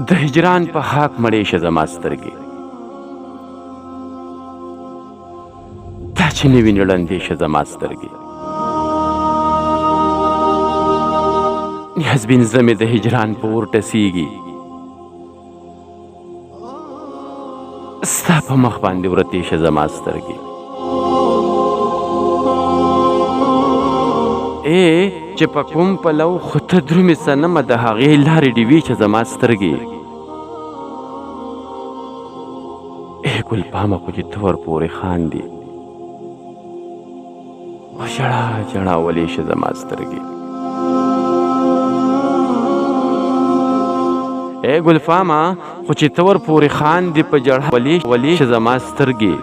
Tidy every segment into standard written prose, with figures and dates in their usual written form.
د هجران په حق مړې شه زما سترګې، دا چې نه وینې ړندې شه زما سترګې. نیازبین زړه مې د هجران په اور ټسېږي، ستا په مخ باندې ورتې شه زما سترګې. چې په کوم پلو خو ته درومې صنمه د هغې لارې ډیوې شه زما سترګې. ګل پامه خو چې ته ورپورې خاندې، په ژړا ژړا ولې شه زما سترګې. ګل پامه خو چې ته ورپورې خاندې، په ژړا ولې شه زما سترګې.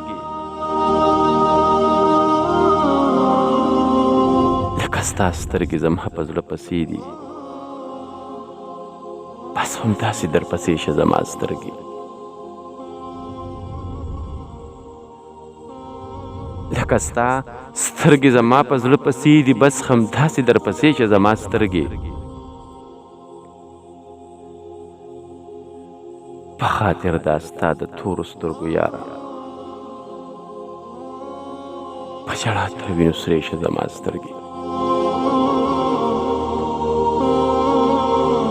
ستا سترګې زما په زړه پسې دي، بس همداسې در پسې شه زما سترګې. لکه ستا سترګې زما په زړه پسې دي، بس همداسې در پسې شه زما سترګې. په خاطر دا ستا د تورو سترګو یاره، په ژړا تر وینو سرې شه زما سترګې.